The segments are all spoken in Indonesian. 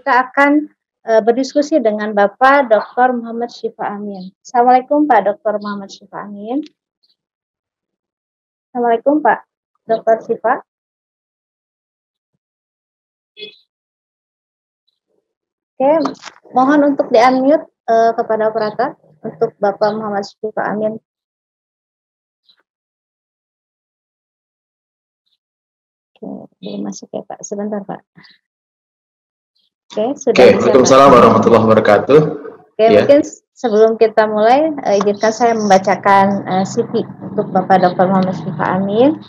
kita akan berdiskusi dengan Bapak Dr. Muhammad Syifa Amin. Assalamualaikum Pak Dr. Muhammad Syifa Amin. Assalamualaikum Pak Dr. Syifa. Oke, mohon untuk di-unmute kepada operator untuk Bapak Muhammad Syifa Amin. Oke, belum masuk ya Pak, sebentar Pak. Oke, sudah. Waalaikumsalam warahmatullahi wabarakatuh. Oke, mungkin sebelum kita mulai, izinkan saya membacakan CV untuk Bapak Dr. Muhammad Syifa Amin.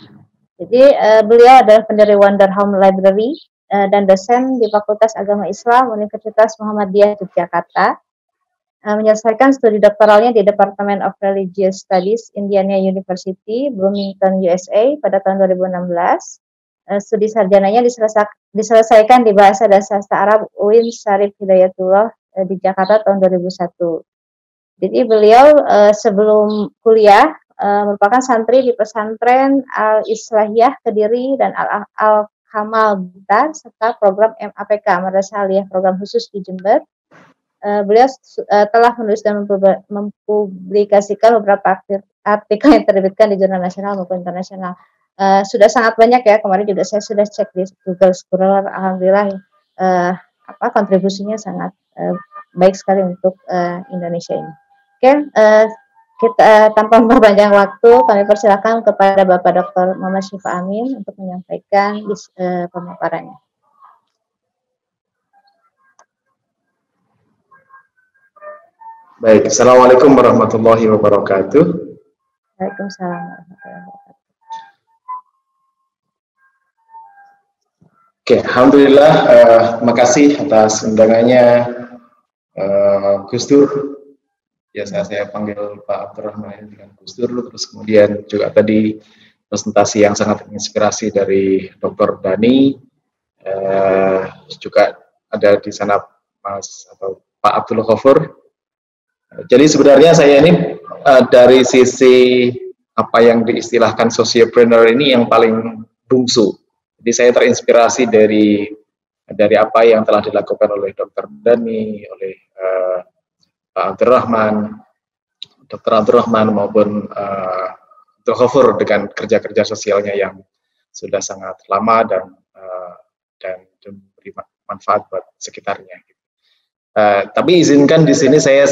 Jadi, beliau adalah pendiri Wonder Home Library dan dosen di Fakultas Agama Islam Universitas Muhammadiyah Yogyakarta. Menyelesaikan studi doktoralnya di Department of Religious Studies, Indiana University, Bloomington, USA pada tahun 2016. Studi sarjananya diselesaikan di Bahasa dan Sastra Arab UIN Syarif Hidayatullah di Jakarta tahun 2001. Jadi beliau sebelum kuliah merupakan santri di pesantren Al-Islahiyah Kediri dan Al-Kamal Blitar serta program MAPK Madrasah Aliyah program khusus di Jember. Beliau telah menulis dan mempublikasikan beberapa artikel yang terbitkan di jurnal nasional maupun internasional. Sudah sangat banyak ya, kemarin juga saya sudah cek di Google Scholar, alhamdulillah kontribusinya sangat baik sekali untuk Indonesia ini. Oke, kita tanpa memperpanjang waktu, kami persilakan kepada Bapak Dr. Muhammad Syifa Amin untuk menyampaikan pemaparannya. Baik, Assalamualaikum warahmatullahi wabarakatuh. Waalaikumsalam warahmatullahi wabarakatuh. Oke, alhamdulillah, makasih atas undangannya Gus Dur. Biasa saya panggil Pak Abdurrahman dengan Gus Dur, terus kemudian juga tadi presentasi yang sangat menginspirasi dari Dr. Dani, juga ada di sana Mas atau Pak Abdul Ghafur. Jadi sebenarnya saya ini dari sisi apa yang diistilahkan sociopreneur ini yang paling bungsu. Jadi saya terinspirasi dari apa yang telah dilakukan oleh Dr. Dani, oleh Pak Dr. Abdurrahman maupun Dr. Ghafur dengan kerja-kerja sosialnya yang sudah sangat lama dan memberi manfaat buat sekitarnya. Tapi izinkan di sini saya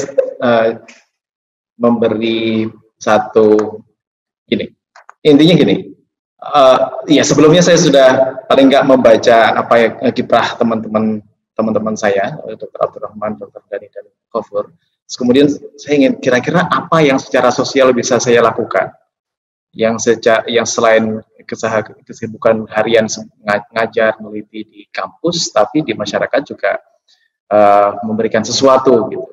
memberi satu gini. Intinya gini. Ya sebelumnya saya sudah paling nggak membaca apa yang kiprah teman-teman saya, Dr. Abdurrahman, Dr. Dani dan Ghafur. Kemudian saya ingin kira-kira apa yang secara sosial bisa saya lakukan, yang selain kesibukan harian ngajar meneliti di kampus, tapi di masyarakat juga memberikan sesuatu gitu.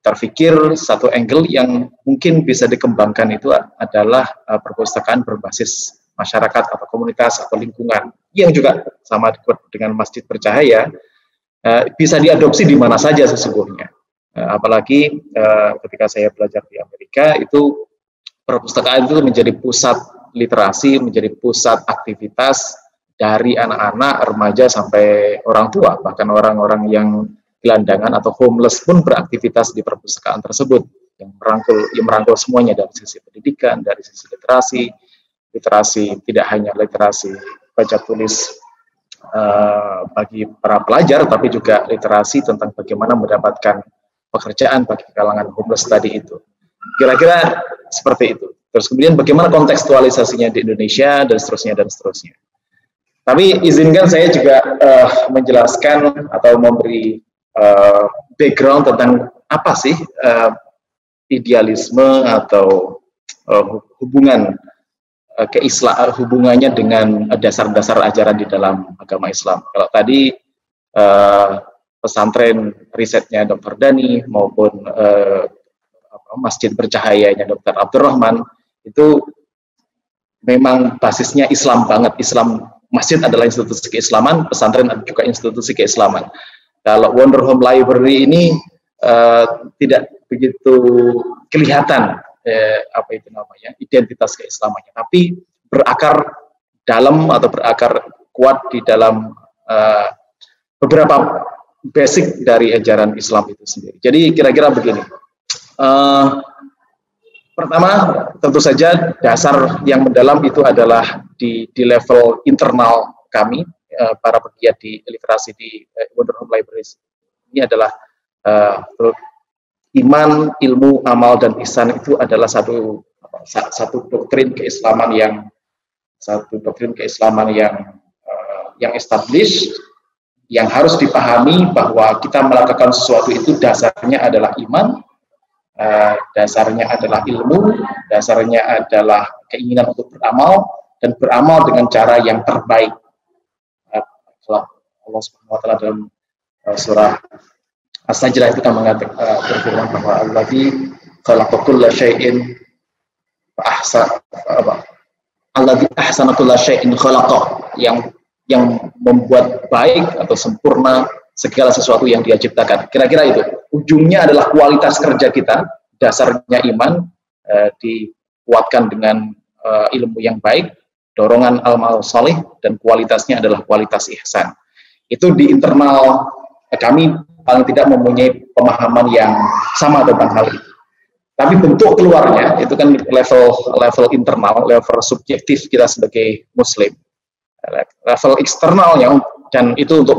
Terfikir satu angle yang mungkin bisa dikembangkan itu adalah perpustakaan berbasis masyarakat atau komunitas atau lingkungan yang juga sama dengan Masjid Bercahaya, bisa diadopsi di mana saja sesungguhnya. Apalagi ketika saya belajar di Amerika, itu perpustakaan itu menjadi pusat literasi, menjadi pusat aktivitas dari anak-anak, remaja sampai orang tua, bahkan orang-orang yang gelandangan atau homeless pun beraktivitas di perpustakaan tersebut yang merangkul semuanya dari sisi pendidikan, dari sisi literasi tidak hanya literasi baca tulis bagi para pelajar, tapi juga literasi tentang bagaimana mendapatkan pekerjaan bagi kalangan homeless tadi itu. Kira-kira seperti itu. Terus kemudian bagaimana kontekstualisasinya di Indonesia dan seterusnya dan seterusnya. Tapi izinkan saya juga menjelaskan atau memberi background tentang apa sih idealisme atau hubungannya dengan dasar-dasar ajaran di dalam agama Islam. Kalau tadi pesantren risetnya Dr. Dani maupun Masjid Bercahayanya Dr. Abdurrahman itu memang basisnya Islam banget. Masjid adalah institusi keislaman, pesantren juga institusi keislaman. Kalau Wonder Home Library ini tidak begitu kelihatan identitas keislamannya, tapi berakar dalam atau berakar kuat di dalam beberapa basic dari ajaran Islam itu sendiri. Jadi kira-kira begini. Pertama, tentu saja dasar yang mendalam itu adalah di level internal kami, para pegiat di literasi di Wonderhome Libraries. Ini adalah iman, ilmu, amal, dan ihsan itu adalah satu doktrin keislaman yang established, yang harus dipahami bahwa kita melakukan sesuatu itu dasarnya adalah iman, dasarnya adalah ilmu, dasarnya adalah keinginan untuk beramal, dan beramal dengan cara yang terbaik. Allah Subhanahu wa taala dalam surah As-Sajdah itu kan mengatakan berfirman bahwa Alladzi khalaqa kulla syai'in Alladzi ahsana kulla syai'in khalaqa, yang membuat baik atau sempurna segala sesuatu yang Dia ciptakan. Kira-kira itu. Ujungnya adalah kualitas kerja kita, dasarnya iman, dikuatkan dengan ilmu yang baik, dorongan amal saleh, dan kualitasnya adalah kualitas ihsan. Itu di internal kami paling tidak mempunyai pemahaman yang sama tentang hal itu. Tapi bentuk keluarnya itu kan level internal, level subjektif kita sebagai Muslim. Level eksternalnya, dan itu untuk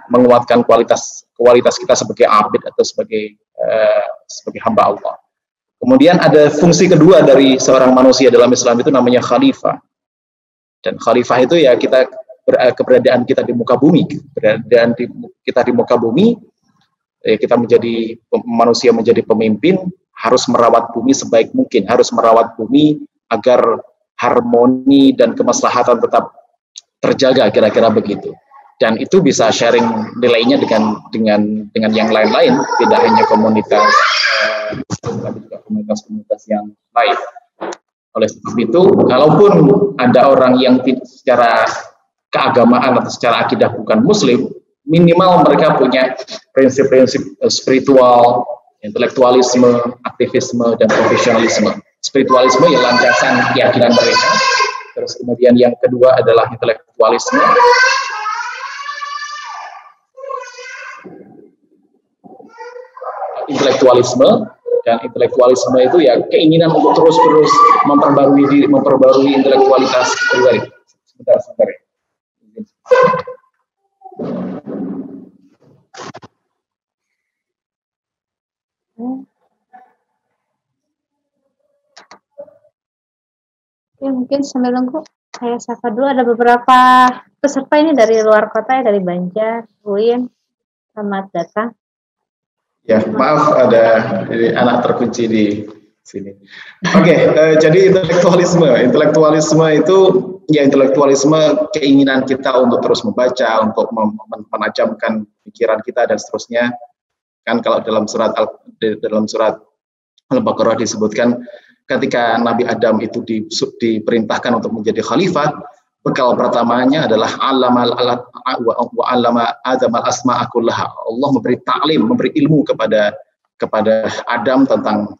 menguatkan kualitas kita sebagai abid atau sebagai hamba Allah. Kemudian ada fungsi kedua dari seorang manusia dalam Islam, itu namanya khalifah. Dan khalifah itu ya keberadaan kita di muka bumi, kita di muka bumi, kita menjadi manusia, menjadi pemimpin, harus merawat bumi sebaik mungkin, harus merawat bumi agar harmoni dan kemaslahatan tetap terjaga, kira-kira begitu. Dan itu bisa sharing nilainya dengan yang lain-lain, tidak hanya komunitas, tapi juga komunitas-komunitas yang lain. Oleh sebab itu, kalaupun ada orang yang secara keagamaan atau secara akidah bukan Muslim, minimal mereka punya prinsip-prinsip spiritual, intelektualisme, aktivisme, dan profesionalisme. Spiritualisme yang landasan keyakinan mereka. Terus kemudian yang kedua adalah intelektualisme. Dan intelektualisme itu ya keinginan untuk terus-terus memperbarui intelektualitas pribadi. Sebentar. Oke, mungkin sambil nunggu saya sapa dulu, ada beberapa peserta ini dari luar kota ya, dari Banjar, Uin. Selamat datang. Ya, maaf ada anak terkunci di sini. Oke, jadi intelektualisme itu ya intelektualisme keinginan kita untuk terus membaca, untuk menajamkan pikiran kita dan seterusnya. Kan kalau dalam surat Al-Baqarah disebutkan ketika Nabi Adam itu diperintahkan untuk menjadi khalifah, bekal pertamanya adalah allama Adam al-asma'a kullaha. Allah memberi ta'lim, memberi ilmu kepada Adam tentang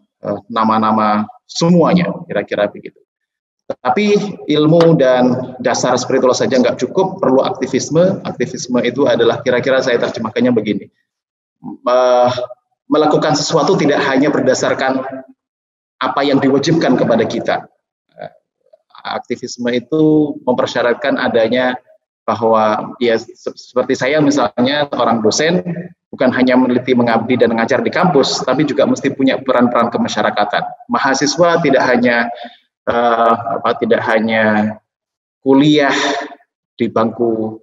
nama-nama semuanya, kira-kira begitu. Tapi ilmu dan dasar spiritual saja nggak cukup, perlu aktivisme. Aktivisme itu adalah, kira-kira saya terjemahkannya begini, melakukan sesuatu tidak hanya berdasarkan apa yang diwajibkan kepada kita. Aktivisme itu mempersyaratkan adanya bahwa ya seperti saya misalnya seorang dosen, bukan hanya meneliti, mengabdi dan mengajar di kampus, tapi juga mesti punya peran-peran kemasyarakatan. Mahasiswa tidak hanya kuliah di bangku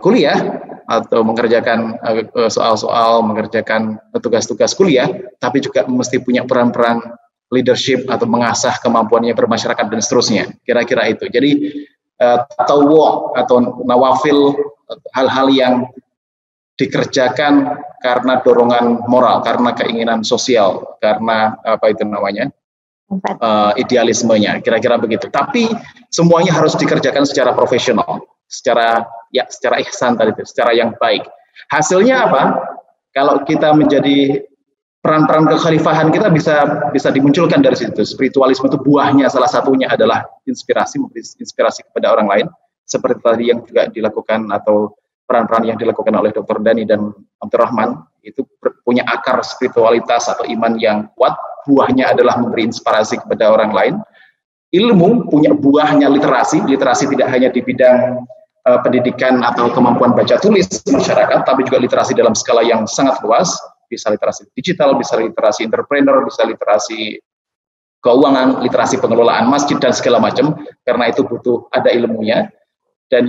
kuliah atau mengerjakan soal-soal, mengerjakan tugas-tugas kuliah, tapi juga mesti punya peran-peran leadership atau mengasah kemampuannya bermasyarakat dan seterusnya. Kira-kira itu. Jadi tatawwu atau nawafil, hal-hal yang dikerjakan karena dorongan moral, karena keinginan sosial, karena idealismenya, kira-kira begitu. Tapi semuanya harus dikerjakan secara profesional, secara ihsan tadi itu, secara yang baik. Hasilnya apa? Kalau kita menjadi peran-peran kekhalifahan kita bisa dimunculkan dari situ. Spiritualisme itu buahnya salah satunya adalah inspirasi, memberi inspirasi kepada orang lain, seperti tadi yang juga dilakukan atau peran-peran yang dilakukan oleh Dr. Dhani dan Abdurrahman itu punya akar spiritualitas atau iman yang kuat, buahnya adalah memberi inspirasi kepada orang lain. Ilmu punya buahnya literasi tidak hanya di bidang pendidikan atau kemampuan baca tulis masyarakat, tapi juga literasi dalam skala yang sangat luas, bisa literasi digital, bisa literasi entrepreneur, bisa literasi keuangan, literasi pengelolaan masjid dan segala macam, karena itu butuh ada ilmunya. Dan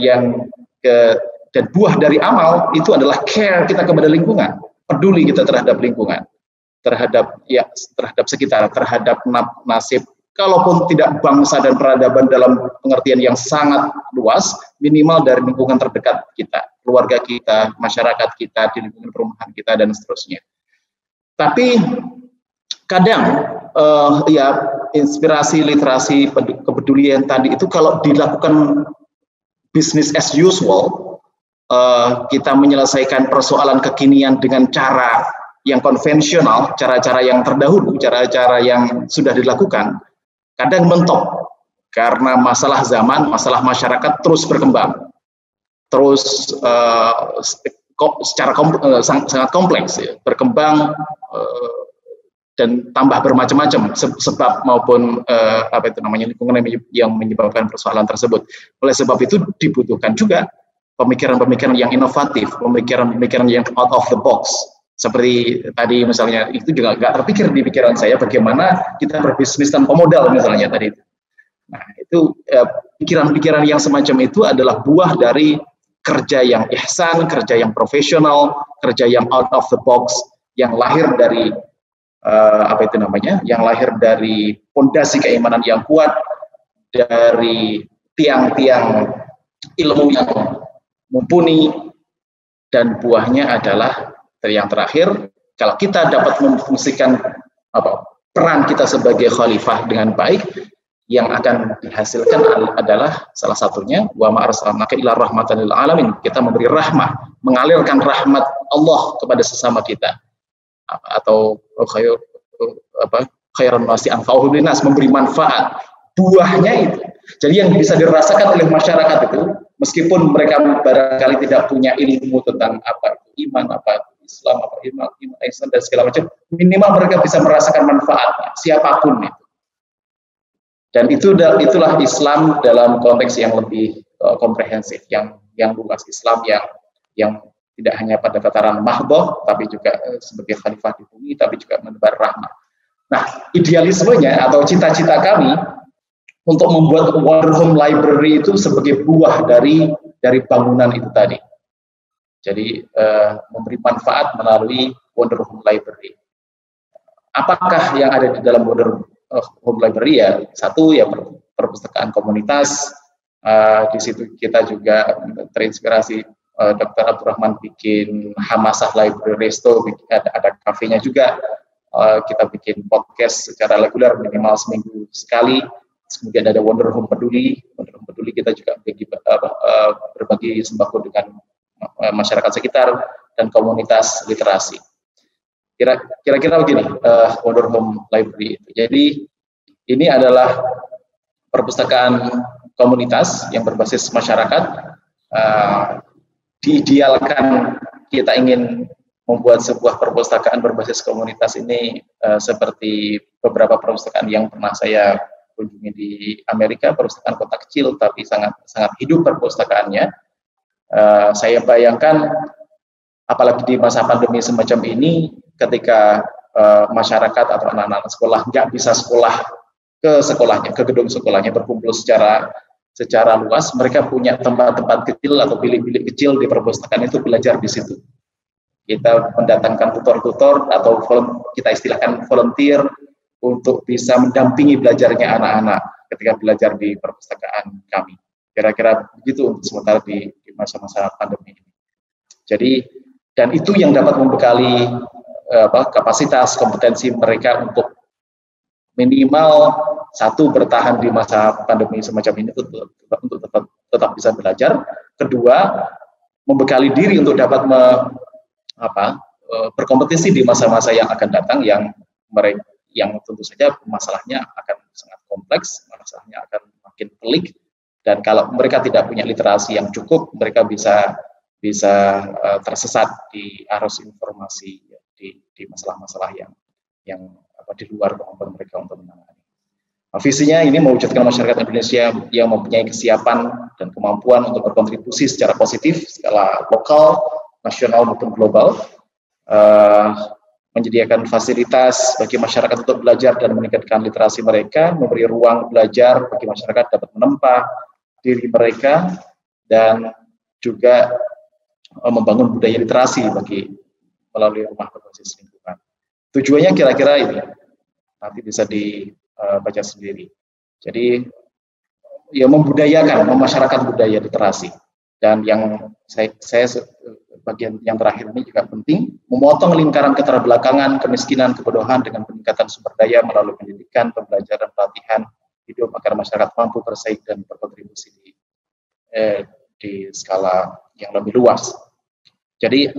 dan buah dari amal itu adalah care kita kepada lingkungan, peduli kita terhadap lingkungan, terhadap sekitar, terhadap nasib, kalaupun tidak bangsa dan peradaban dalam pengertian yang sangat luas, minimal dari lingkungan terdekat kita, keluarga kita, masyarakat kita, di lingkungan perumahan kita, dan seterusnya. Tapi kadang inspirasi, literasi, kepedulian tadi itu kalau dilakukan business as usual, kita menyelesaikan persoalan kekinian dengan cara yang konvensional, cara-cara yang terdahulu, cara-cara yang sudah dilakukan, kadang mentok karena masalah zaman, masalah masyarakat terus berkembang, terus secara sangat kompleks, ya, berkembang dan tambah bermacam-macam sebab maupun lingkungan yang menyebabkan persoalan tersebut. Oleh sebab itu dibutuhkan juga pemikiran-pemikiran yang inovatif, pemikiran-pemikiran yang out of the box. Seperti tadi misalnya, itu juga nggak terpikir di pikiran saya bagaimana kita berbisnis tanpa modal misalnya tadi. Nah itu pikiran-pikiran yang semacam itu adalah buah dari kerja yang ihsan, kerja yang profesional, kerja yang out of the box, yang lahir dari yang lahir dari fondasi keimanan yang kuat, dari tiang-tiang ilmu yang mumpuni, dan buahnya adalah yang terakhir, kalau kita dapat memfungsikan peran kita sebagai khalifah dengan baik, yang akan dihasilkan adalah salah satunya wa ma arsalnaka illa rahmatan lil alamin. Kita memberi rahmah, mengalirkan rahmat Allah kepada sesama kita, atau khairan nasi anfa'uhum linnas, memberi manfaat. Buahnya itu. Jadi yang bisa dirasakan oleh masyarakat itu, meskipun mereka barangkali tidak punya ilmu tentang apa itu iman, apa itu Islam, apa iman Islam dan segala macam, minimal mereka bisa merasakan manfaatnya, siapapun itu. Dan itulah Islam dalam konteks yang lebih komprehensif, yang luas, Islam yang tidak hanya pada tataran mahdoh, tapi juga sebagai khalifah di bumi, tapi juga menebar rahmat. Nah, idealismenya atau cita-cita kami untuk membuat Wonder Home Library itu sebagai buah dari bangunan itu tadi. Jadi memberi manfaat melalui Wonder Home Library. Apakah yang ada di dalam Wonder Home Library? Ya, satu ya perpustakaan komunitas. Di situ kita juga terinspirasi Dr. Abdurrahman bikin Hamasah Library Resto, ada kafenya juga. Kita bikin podcast secara reguler minimal seminggu sekali. Kemudian ada Wonder Home Peduli. Wonder Home Peduli kita juga berbagi sembako dengan masyarakat sekitar dan komunitas literasi. Kira-kira begini Wonder Home Library itu. Jadi ini adalah perpustakaan komunitas yang berbasis masyarakat. Diidealkan kita ingin membuat sebuah perpustakaan berbasis komunitas ini seperti beberapa perpustakaan yang pernah saya kunjungi di Amerika, perpustakaan kota kecil tapi sangat hidup perpustakaannya. Saya bayangkan apalagi di masa pandemi semacam ini, ketika masyarakat atau anak-anak sekolah nggak bisa sekolah ke sekolahnya, ke gedung sekolahnya, berkumpul secara luas, mereka punya tempat-tempat kecil atau bilik-bilik kecil di perpustakaan itu, belajar di situ. Kita mendatangkan tutor-tutor atau kita istilahkan volunteer untuk bisa mendampingi belajarnya anak-anak ketika belajar di perpustakaan kami. Kira-kira begitu untuk sementara di masa-masa pandemi ini. Jadi, dan itu yang dapat membekali kapasitas, kompetensi mereka untuk minimal satu, bertahan di masa pandemi semacam ini untuk tetap bisa belajar. Kedua, membekali diri untuk dapat berkompetisi di masa-masa yang akan datang, yang tentu saja masalahnya akan sangat kompleks, masalahnya akan makin pelik, dan kalau mereka tidak punya literasi yang cukup, mereka bisa tersesat di arus informasi di masalah-masalah yang di luar kemampuan mereka untuk menangani. Visinya ini mewujudkan masyarakat Indonesia yang mempunyai kesiapan dan kemampuan untuk berkontribusi secara positif skala lokal, nasional maupun global, menyediakan fasilitas bagi masyarakat untuk belajar dan meningkatkan literasi mereka, memberi ruang belajar bagi masyarakat dapat menempa diri mereka, dan juga membangun budaya literasi melalui rumah berbasis lingkungan. Tujuannya kira-kira ini, nanti bisa dibaca sendiri. Jadi ya membudayakan, memasyarakat budaya literasi. Dan yang saya bagian yang terakhir ini juga penting, memotong lingkaran keterbelakangan, kemiskinan, kebodohan dengan peningkatan sumber daya melalui pendidikan, pembelajaran, pelatihan hidup agar masyarakat mampu bersaing dan berkontribusi di skala yang lebih luas. Jadi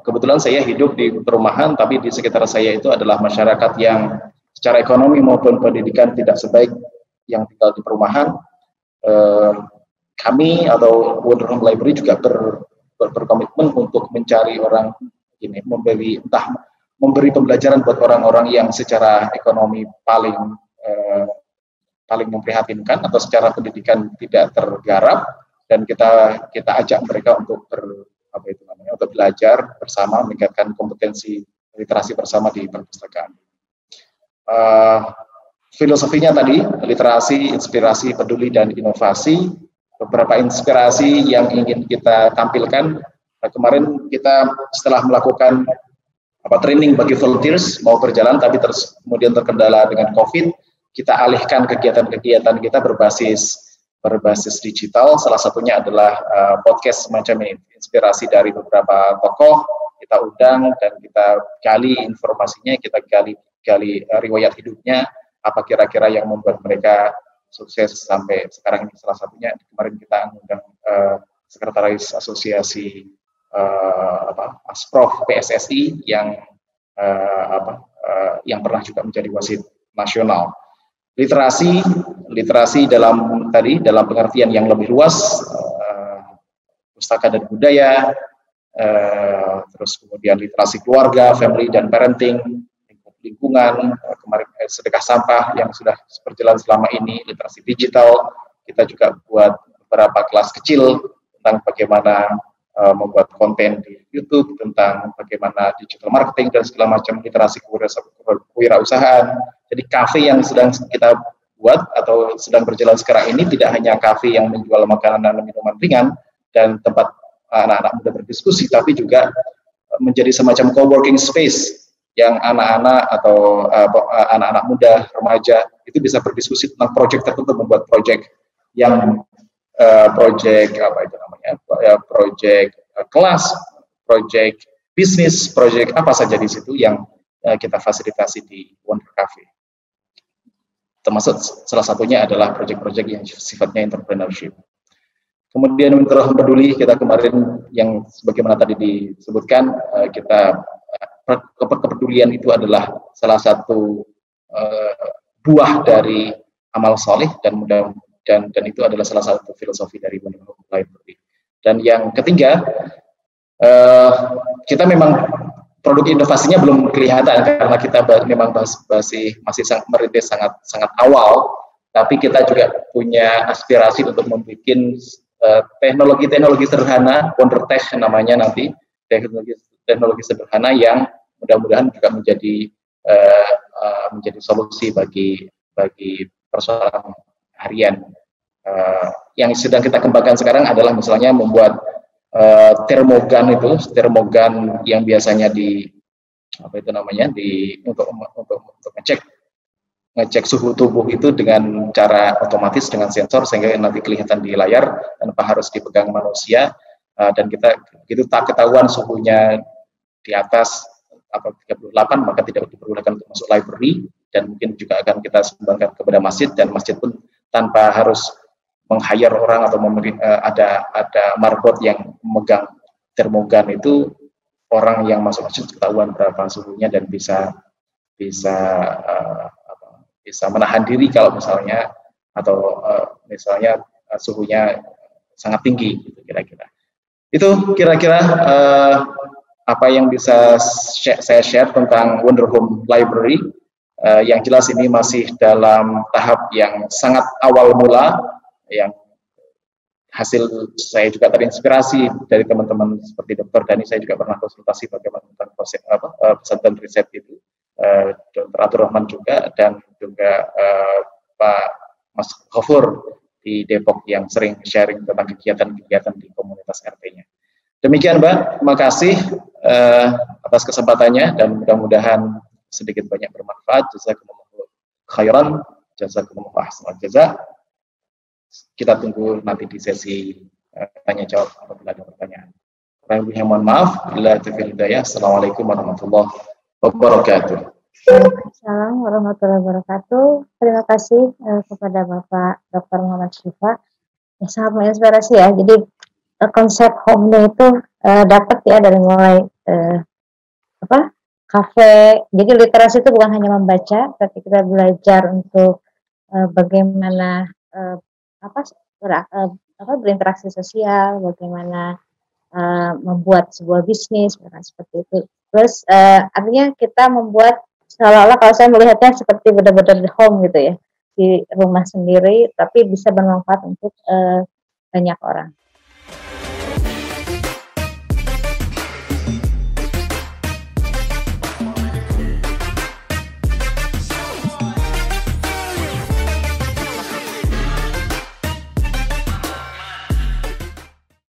kebetulan saya hidup di perumahan, tapi di sekitar saya itu adalah masyarakat yang secara ekonomi maupun pendidikan tidak sebaik yang tinggal di perumahan. Kami atau Wonder Home Library juga berkomitmen untuk mencari orang ini, memberi pembelajaran buat orang-orang yang secara ekonomi paling memprihatinkan atau secara pendidikan tidak tergarap, dan kita ajak mereka untuk untuk belajar bersama, meningkatkan kompetensi literasi bersama di perpustakaan. Filosofinya tadi, literasi, inspirasi, peduli, dan inovasi. Beberapa inspirasi yang ingin kita tampilkan. Kemarin kita setelah melakukan training bagi volunteers mau berjalan, tapi kemudian terkendala dengan COVID, kita alihkan kegiatan-kegiatan kita berbasis digital. Salah satunya adalah podcast semacam ini, inspirasi dari beberapa tokoh kita undang dan kita gali informasinya, kita gali riwayat hidupnya, apa kira-kira yang membuat mereka sukses sampai sekarang ini. Salah satunya kemarin kita mengundang sekretaris asosiasi Asprof PSSI yang pernah juga menjadi wasit nasional. Literasi dalam pengertian yang lebih luas, pustaka dan budaya, terus kemudian literasi keluarga, family dan parenting, lingkungan, kemarin sedekah sampah yang sudah berjalan selama ini, literasi digital. Kita juga buat beberapa kelas kecil tentang bagaimana membuat konten di YouTube, tentang bagaimana digital marketing dan segala macam, literasi kewirausahaan. Jadi kafe yang sedang kita buat atau sedang berjalan sekarang ini tidak hanya kafe yang menjual makanan dan minuman ringan dan tempat anak-anak muda berdiskusi, tapi juga menjadi semacam co-working space yang anak-anak atau anak-anak muda, remaja itu bisa berdiskusi tentang proyek tertentu, membuat proyek yang proyek kelas, proyek bisnis, proyek apa saja di situ yang kita fasilitasi di Wonder Cafe. Termasuk salah satunya adalah proyek-proyek yang sifatnya entrepreneurship. Kemudian Wonder Home Peduli, kita kemarin yang sebagaimana tadi disebutkan, kepedulian itu adalah salah satu buah dari amal soleh dan itu adalah salah satu filosofi dari Wonder Home Library. Dan yang ketiga, kita memang produk inovasinya belum kelihatan karena kita memang masih merintis sangat awal, tapi kita juga punya aspirasi untuk membuat teknologi sederhana, Wonder Tech namanya nanti, teknologi sederhana yang mudah-mudahan juga menjadi solusi bagi persoalan harian. Yang sedang kita kembangkan sekarang adalah misalnya membuat termogan yang biasanya untuk ngecek suhu tubuh itu dengan cara otomatis dengan sensor sehingga nanti kelihatan di layar tanpa harus dipegang manusia, dan kita begitu tak ketahuan suhunya di atas 38 maka tidak diperbolehkan untuk masuk library, dan mungkin juga akan kita sumbangkan kepada masjid, dan masjid pun tanpa harus meng-hire orang atau ada marbot yang memegang termogan itu, orang yang masuk masjid ketahuan berapa suhunya dan bisa menahan diri kalau misalnya suhunya sangat tinggi gitu kira-kira. Itu kira-kira apa yang bisa saya share tentang Wonder Home Library. Yang jelas ini masih dalam tahap yang sangat awal mula, yang hasil saya juga terinspirasi dari teman-teman seperti Dr. Dani. Saya juga pernah konsultasi bagaimana tentang konsep pesantren riset itu, Dr. Abdul Rahman juga, dan juga Pak Mas Khofur di Depok yang sering sharing tentang kegiatan-kegiatan di komunitas RT-nya. Demikian Mbak, terima kasih atas kesempatannya dan mudah-mudahan sedikit banyak bermanfaat. Jazakumullah khairan, jazakumullah ahsanal jaza. Kita tunggu nanti di sesi tanya jawab apabila ada pertanyaan. Kurang lebihnya mohon maaf. Bila taufiq hidayah. Assalamualaikum warahmatullahi wabarakatuh. Assalamualaikum warahmatullahi wabarakatuh. Terima kasih kepada Bapak Dr. Muhammad Syifa. Ya, sangat menginspirasi ya. Jadi konsep home itu dapat ya dari mulai kafe. Jadi literasi itu bukan hanya membaca, tapi kita belajar untuk bagaimana berinteraksi sosial, bagaimana membuat sebuah bisnis, seperti itu. Terus artinya kita membuat seolah-olah, kalau saya melihatnya seperti benar-benar di home gitu ya, di rumah sendiri, tapi bisa bermanfaat untuk banyak orang.